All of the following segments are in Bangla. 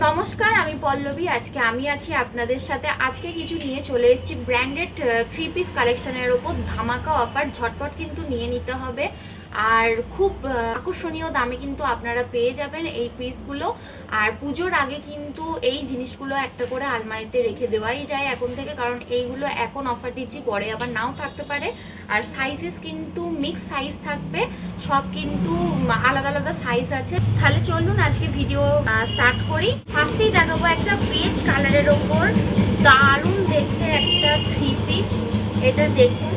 নমস্কার, আমি পল্লবী। আজকে আমি আছি আপনাদের সাথে। আজকে কিছু নিয়ে চলে এসেছি ব্র্যান্ডেড 3 পিস কালেকশনের ওপর ধামাকা অফার। ঝটপট কিন্তু নিয়ে নিতে হবে, আর খুব আকর্ষণীয় দামে কিন্তু আপনারা পেয়ে যাবেন এই পিসগুলো। আর পুজোর আগে কিন্তু এই জিনিসগুলো একটা করে আলমারিতে রেখে দেওয়াই যায় এখন থেকে, কারণ এইগুলো এখন অফার দিচ্ছি, পরে আবার নাও থাকতে পারে। আর সাইজেস কিন্তু মিক্স সাইজ থাকবে, সব কিন্তু আলাদা আলাদা সাইজ আছে। তাহলে চলুন আজকে ভিডিও স্টার্ট করি। ফার্স্টেই দেখাবো একটা বেজ কালারের ওপর দারুণ দেখতে একটা 3 পিস। এটা দেখুন,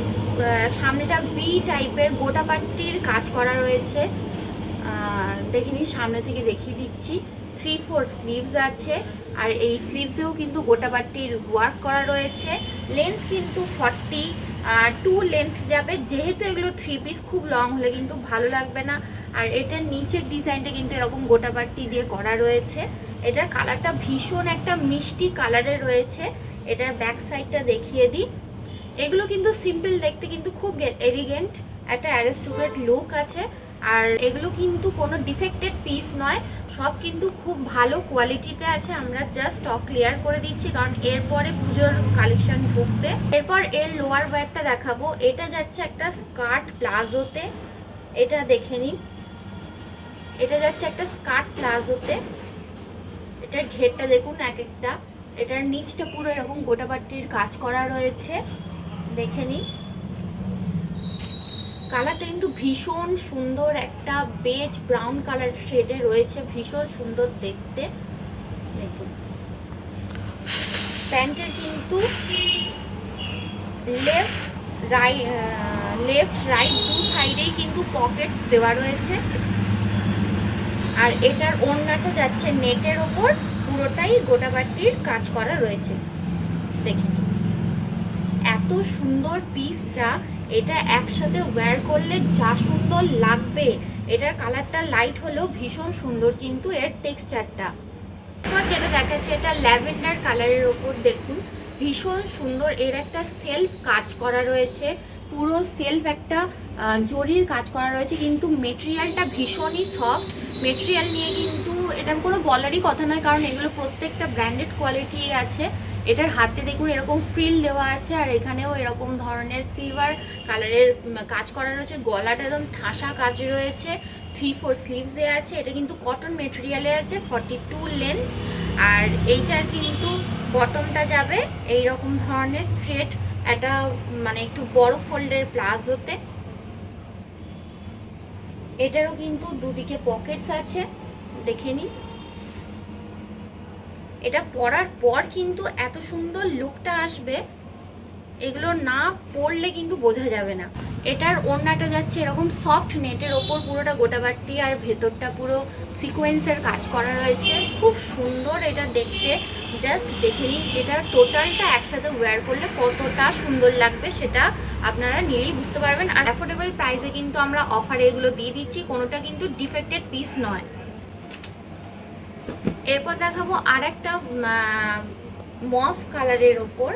সামনেটা ভি টাইপের গোটা পাট্টির কাজ করা রয়েছে। দেখিনি, সামনে থেকে দেখিয়ে দিচ্ছি। 3/4 স্লিভস আছে, আর এই স্লিভসেও কিন্তু গোটা পাট্টির ওয়ার্ক করা রয়েছে। লেন্থ কিন্তু 42 লেন্থ যাবে, যেহেতু এগুলো 3 পিস খুব লং হলে কিন্তু ভালো লাগবে না। আর এটার নিচের ডিজাইনটা কিন্তু এরকম গোটা পাট্টি দিয়ে করা রয়েছে। এটার কালারটা ভীষণ একটা মিষ্টি কালারের রয়েছে। এটার ব্যাক সাইডটা দেখিয়ে দিই। এগুলো কিন্তু সিম্পল দেখতে, কিন্তু খুব এলিগেন্ট একটা অ্যারিস্টোক্রেট লুক আছে। আর এগুলো কিন্তু কোনো ডিফেক্টেড পিস নয়, সব কিন্তু খুব ভালো কোয়ালিটিতে আছে। আমরা জাস্ট স্টক ক্লিয়ার করে দিচ্ছি, কারণ এরপরে পুজোর কালেকশন ঢুকবে। এরপর এর লোয়ার ওয়্যারটা দেখাবো। এটা যাচ্ছে একটা স্কার্ট প্লাজোতে, এটা দেখে নিন। এটা যাচ্ছে একটা স্কার্ট প্লাজোতে। এটার ঘেরটা দেখুন এক একটা। এটার নিচটা পুরো এরকম গোটা পাট্টির কাজ করা রয়েছে, দেখে নিন। কালারটা কিন্তু ভীষণ সুন্দর, একটা বেজ ব্রাউন কালার শেডে রয়েছে, ভীষণ সুন্দর দেখতে। দেখুন প্যান্টের কিন্তু লেফট রাইট দু সাইডেই কিন্তু পকেটস দেওয়া রয়েছে। আর এটার ওড়নাটা যাচ্ছে নেটের ওপর, পুরোটাই গোটা পাট্টির কাজ করা রয়েছে, দেখে নিন। এত সুন্দর পিসটা, এটা একসাথে ওয়্যার করলে যা সুন্দর লাগবে। এটার কালারটা লাইট হলেও ভীষণ সুন্দর কিন্তু এর টেক্সচারটা। এবার যেটা দেখাচ্ছে, এটা ল্যাভেন্ডার কালারের ওপর দেখুন, ভীষণ সুন্দর। এর একটা সেলফ কাজ করা রয়েছে, পুরো সেলফ একটা জরির কাজ করা রয়েছে, কিন্তু মেটেরিয়ালটা ভীষণই সফট। মেটেরিয়াল নিয়ে কিন্তু এটা কোনো বলারই কথা নয়, কারণ এগুলো প্রত্যেকটা ব্র্যান্ডেড কোয়ালিটির আছে। এটার হাতে দেখুন এরকম ফ্রিল দেওয়া আছে, আর এখানেও এরকম ধরনের সিলভার কালারের কাজ করা রয়েছে। গলাটা একদম ঠাসা কাজ রয়েছে, 3/4 স্লিভস দেওয়া আছে। এটা কিন্তু কটন মেটেরিয়ালে আছে, 42 লেন্থ। আর এইটার কিন্তু বটমটা যাবে এইরকম ধরনের স্ট্রেট, একটা মানে একটু বড় ফোল্ডের প্লাজোতে। এটারও কিন্তু দুদিকে পকেটস আছে, দেখে নিন। এটা পরার পর কিন্তু এত সুন্দর লুকটা আসবে, এগুলো না পরলে কিন্তু বোঝা যাবে না। এটার ওড়নাটা যাচ্ছে এরকম সফট নেটের ওপর, পুরোটা গোটা বাড়তি, আর ভেতরটা পুরো সিকোয়েন্সের কাজ করা রয়েছে, খুব সুন্দর এটা দেখতে। জাস্ট দেখে নিন, এটা টোটালটা একসাথে ওয়্যার করলে কতটা সুন্দর লাগবে সেটা আপনারা নিলেই বুঝতে পারবেন। আর অ্যাফোর্ডেবল প্রাইসে কিন্তু আমরা অফারে এগুলো দিয়ে দিচ্ছি, কোনোটা কিন্তু ডিফেক্টেড পিস নয়। এরপর দেখাবো আর একটা মফ কালারের ওপর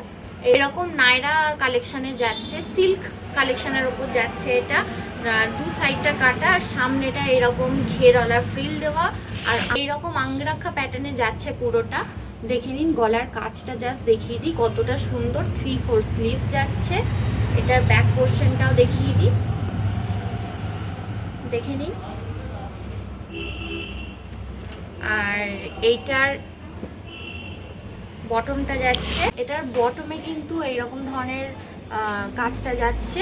এরকম নায়রা কালেকশানে যাচ্ছে, সিল্ক কালেকশানের ওপর যাচ্ছে। এটা দু সাইডটা কাটা, আর সামনেটা এরকম ঘেরওয়ালা ফ্রিল দেওয়া, আর এইরকম আঙ্গরাক্ষা প্যাটার্নে যাচ্ছে পুরোটা, দেখে নিন। গলার কাজটা জাস্ট দেখিয়ে দিই কতটা সুন্দর, 3/4 স্লিভস যাচ্ছে। এটার ব্যাক পোর্শনটাও দেখিয়ে দিই, দেখে নিন। আর এইটার বটমটা যাচ্ছে, এটার বটমে কিন্তু এইরকম ধরনের কাজটা যাচ্ছে,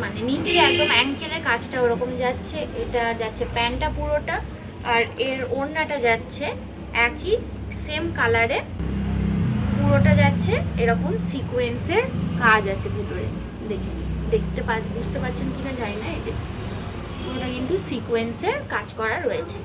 মানে নিচে একদম অ্যাঙ্কেলে কাজটা ওরকম যাচ্ছে। এটা যাচ্ছে প্যান্টটা পুরোটা, আর এর ওড়নাটা যাচ্ছে একই সেম কালারে, পুরোটা যাচ্ছে এরকম সিকোয়েন্সের কাজ আছে ভেতরে, দেখে নিন। বুঝতে পারছেন কিনা জানি না, এটা পুরোটা কিন্তু সিকোয়েন্সের কাজ করা রয়েছে।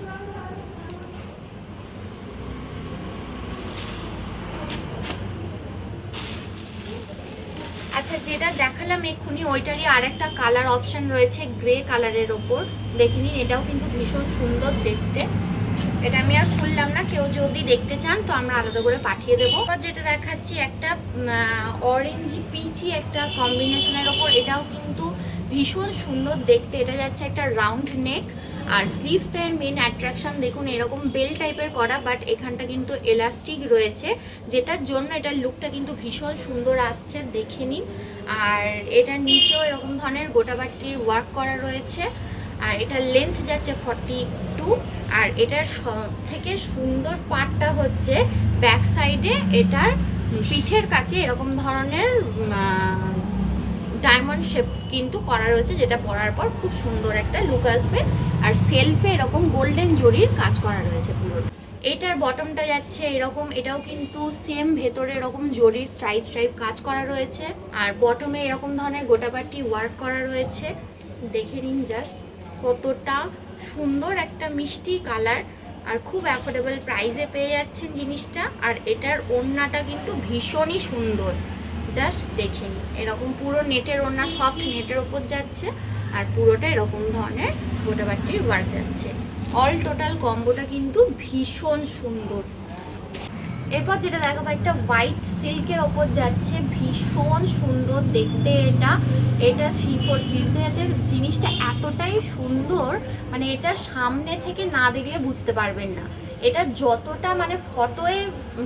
আচ্ছা, যেটা দেখালাম এক্ষুনি ওইটারই আর একটা কালার অপশন রয়েছে গ্রে কালারের ওপর, দেখে নিন। এটাও কিন্তু ভীষণ সুন্দর দেখতে। এটা আমি আর খুললাম না, কেউ যদি দেখতে চান তো আমরা আলাদা করে পাঠিয়ে দেবো। আর যেটা দেখাচ্ছি একটা অরেঞ্জ পিচি একটা কম্বিনেশনের ওপর, এটাও কিন্তু ভীষণ সুন্দর দেখতে। এটা যাচ্ছে একটা রাউন্ড নেক, আর স্লিভসটার মেন অ্যাট্রাকশন দেখুন এরকম বেল টাইপের করা, বাট এখানটা কিন্তু এলাস্টিক রয়েছে, যেটার জন্য এটার লুকটা কিন্তু ভীষণ সুন্দর আসছে, দেখে নিন। আর এটার নিচেও এরকম ধরনের গোটাবাটির ওয়ার্ক করা রয়েছে। আর এটার লেন্থ যাচ্ছে 42। আর এটার সব থেকে সুন্দর পার্টটা হচ্ছে ব্যাক সাইডে এটার পিঠের কাছে এরকম ধরনের ডায়মন্ড শেপ কিন্তু করা রয়েছে, যেটা পরার পর খুব সুন্দর একটা লুক আসবে। আর সেলফে এরকম গোল্ডেন জরির কাজ করা রয়েছে পুরো। এটার বটমটা যাচ্ছে এরকম, এটাও কিন্তু সেম ভেতরে এরকম জরির স্ট্রাইপ কাজ করা রয়েছে। আর বটমে এরকম ধরনের গোটাবাটি ওয়ার্ক করা রয়েছে, দেখে নিন জাস্ট কতটা সুন্দর একটা মিষ্টি কালার। আর খুব অ্যাফোর্ডেবল প্রাইসে পেয়ে যাচ্ছেন জিনিসটা। আর এটার ওড়নাটা কিন্তু ভীষণই সুন্দর, জাস্ট দেখে নিন। এরকম পুরো নেটের ওড়না, সফট নেটের ওপর যাচ্ছে, আর পুরোটা এরকম ধরনের গোটাবাটির ওয়ার্ক যাচ্ছে। অল টোটাল কম্বোটা কিন্তু ভীষণ সুন্দর। এরপর যেটা দেখাবো একটা হোয়াইট সিল্কের ওপর যাচ্ছে, ভীষণ সুন্দর দেখতে। এটা 3/4 স্লিভসে আছে। জিনিসটা এতটাই সুন্দর, মানে এটা সামনে থেকে না দেখলে বুঝতে পারবেন না। এটা যতটা মানে ফটোয়ে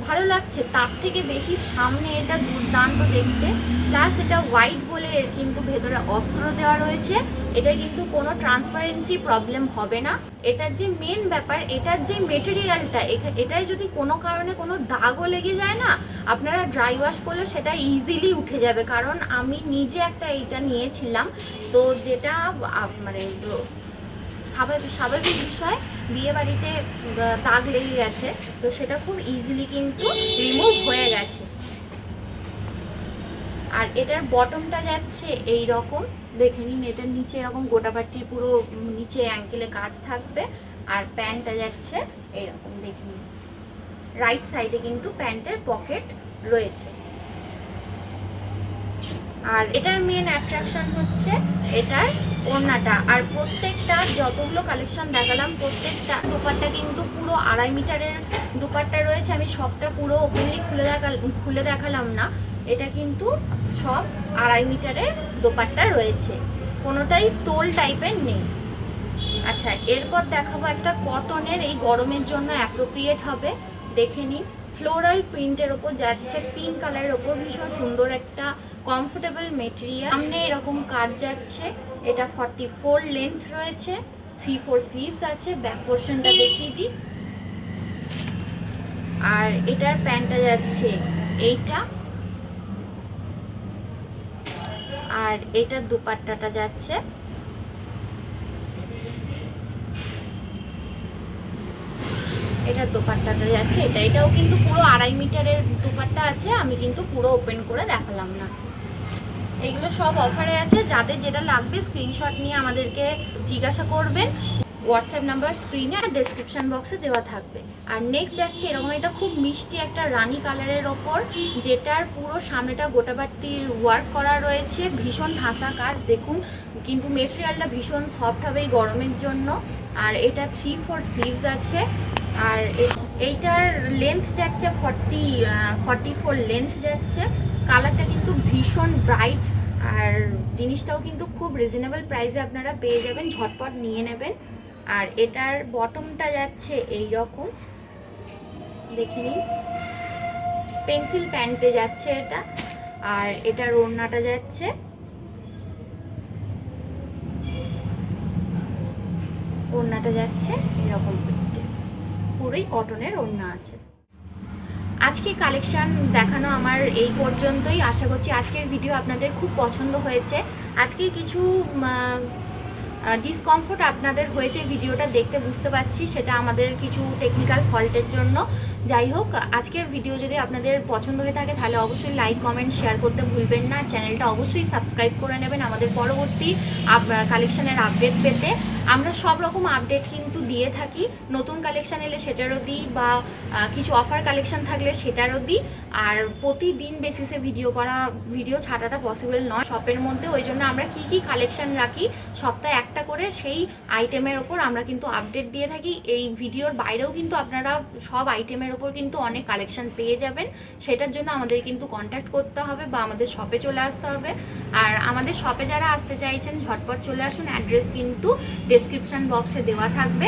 ভালো লাগছে তার থেকে বেশি সামনে এটা দুর্দান্ত দেখতে। প্লাস এটা হোয়াইট বলে এর কিন্তু ভেতরে অস্ত্র দেওয়া রয়েছে। এটা কিন্তু কোনো ট্রান্সপারেন্সি প্রবলেম হবে না। এটার যে মেন ব্যাপার, এটার যে মেটেরিয়ালটা, এটায় যদি কোনো কারণে কোনো দাগও লেগে যায় না, আপনারা ড্রাই ওয়াশ করলে সেটা ইজিলি উঠে যাবে। কারণ আমি নিজে একটা এইটা নিয়েছিলাম, তো যেটা মানে স্বাভাবিক বিষয়, বিয়ে বাড়িতে দাগ লেগে গেছে, তো সেটা খুব ইজিলি কিন্তু রিমুভ হয়ে গেছে। আর এটার বটমটা যাচ্ছে এই রকম, দেখে নিন। এটার নিচে এরকম গোটাবাটির পুরো নিচে অ্যাঙ্কেলে কাজ থাকবে। আর প্যান্টটা যাচ্ছে এইরকম, দেখে নিন। রাইট সাইডে কিন্তু প্যান্টের পকেট রয়েছে। আর এটার মেন অ্যাট্রাকশন হচ্ছে এটার ওড়নাটা। আর প্রত্যেকটা যতগুলো কালেকশন দেখালাম প্রত্যেকটা দোপাট্টা কিন্তু পুরো 2.5 মিটারের দোপাট্টা রয়েছে। আমি সবটা পুরো ওপেনলি খুলে দেখালাম না, এটা কিন্তু সব 2.5 মিটারের দোপাট্টা রয়েছে, কোনোটাই স্টোল টাইপের নেই। আচ্ছা, এরপর দেখাবো একটা কটনের, এই গরমের জন্য অ্যাপ্রোপ্রিয়েট হবে, দেখে নিন। ফ্লোরাল প্রিন্টের ওপর যাচ্ছে, পিঙ্ক কালারের ওপর, ভীষণ সুন্দর একটা কমফোর্টেবল মেটেরিয়াল। সামনে এরকম কাজ যাচ্ছে। এটা 44 লেন্থ রয়েছে, 3/4 স্লিভস আছে। ব্যাক পোর্শনটা দেখিয়ে দিই। আর এটার প্যান্টটা যাচ্ছে এইটা। আর এটার দুপাট্টাটা যাচ্ছে এটার দোপাট্টাটা যাচ্ছে এটাও কিন্তু পুরো 2.5 মিটারের দোপাট্টা আছে। আমি কিন্তু পুরো ওপেন করে দেখালাম না। এগুলো সব অফারে আছে, যাদের যেটা লাগবে স্ক্রিনশট নিয়ে আমাদেরকে জিজ্ঞাসা করবেন। হোয়াটসঅ্যাপ নাম্বার স্ক্রিনে আর ডেসক্রিপশন বক্সে দেওয়া থাকবে। আর নেক্সট যাচ্ছে এরকম একটা খুব মিষ্টি একটা রানী কালারের ওপর, যেটার পুরো সামনেটা গোটাবাটির ওয়ার্ক করা রয়েছে, ভীষণ ঠাসা কাজ দেখুন, কিন্তু মেটেরিয়ালটা ভীষণ সফট হবে এই গরমের জন্য। আর এটা 3/4 স্লিভস আছে। আর এইটার লেন্থ যাচ্ছে 44 লেন্থ যাচ্ছে। কালারটা কিন্তু ভীষণ ব্রাইট, আর জিনিসটাও কিন্তু খুব রিজনেবল প্রাইসে আপনারা পেয়ে যাবেন, ঝটপট নিয়ে নেবেন। আর এটার বটমটা যাচ্ছে এই রকম, দেখে নিন। পেন্সিল প্যান্টে যাচ্ছে এটা। আর এটার ওড়নাটা যাচ্ছে এরকম, পুরোই কটনের ওড়না আছে। আজকে কালেকশন দেখানো আমার এই পর্যন্তই। আশা করছি আজকের ভিডিও আপনাদের খুব পছন্দ হয়েছে। আজকে কিছু ডিসকমফোর্ট আপনাদের হয়েছে ভিডিওটা দেখতে, বুঝতে পারছি, সেটা আমাদের কিছু টেকনিক্যাল ফল্টের জন্য। যাই হোক, আজকের ভিডিও যদি আপনাদের পছন্দ হয়ে থাকে তাহলে অবশ্যই লাইক, কমেন্ট, শেয়ার করতে ভুলবেন না। চ্যানেলটা অবশ্যই সাবস্ক্রাইব করে নেবেন আমাদের পরবর্তী কালেকশনের আপডেট পেতে। আমরা সব রকম আপডেট কিন্তু দিয়ে থাকি। নতুন কালেকশন এলে সেটারও দিই, বা কিছু অফার কালেকশন থাকলে সেটারও দিই। আর প্রতিদিন বেসিসে ভিডিও ছাড়াটা পসিবল নয় শপের মধ্যে, ওই জন্য আমরা কি কি কালেকশন রাখি সপ্তাহে একটা করে সেই আইটেমের ওপর আমরা কিন্তু আপডেট দিয়ে থাকি। এই ভিডিওর বাইরেও কিন্তু আপনারা সব আইটেমের ওপর কিন্তু অনেক কালেকশন পেয়ে যাবেন। সেটার জন্য আমাদের কিন্তু কন্ট্যাক্ট করতে হবে বা আমাদের শপে চলে আসতে হবে। আর আমাদের শপে যারা আসতে চাইছেন ঝটপট চলে আসুন, অ্যাড্রেস কিন্তু ডেসক্রিপশন বক্সে দেওয়া থাকবে।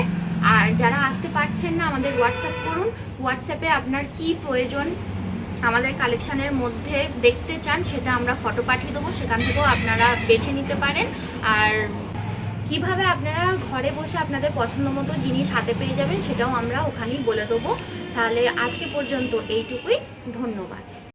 আর যারা আসতে পারছেন না আমাদের হোয়াটসঅ্যাপ করুন, হোয়াটসঅ্যাপে আপনার কি প্রয়োজন আমাদের কালেকশনের মধ্যে দেখতে চান সেটা আমরা ফটো পাঠিয়ে দেবো, সেখান থেকেও আপনারা বেছে নিতে পারেন। আর কিভাবে আপনারা ঘরে বসে আপনাদের পছন্দ মতো জিনিস হাতে পেয়ে যাবেন সেটাও আমরা ওখানেই বলে দেবো। তাহলে আজকে পর্যন্ত এইটুকুই, ধন্যবাদ।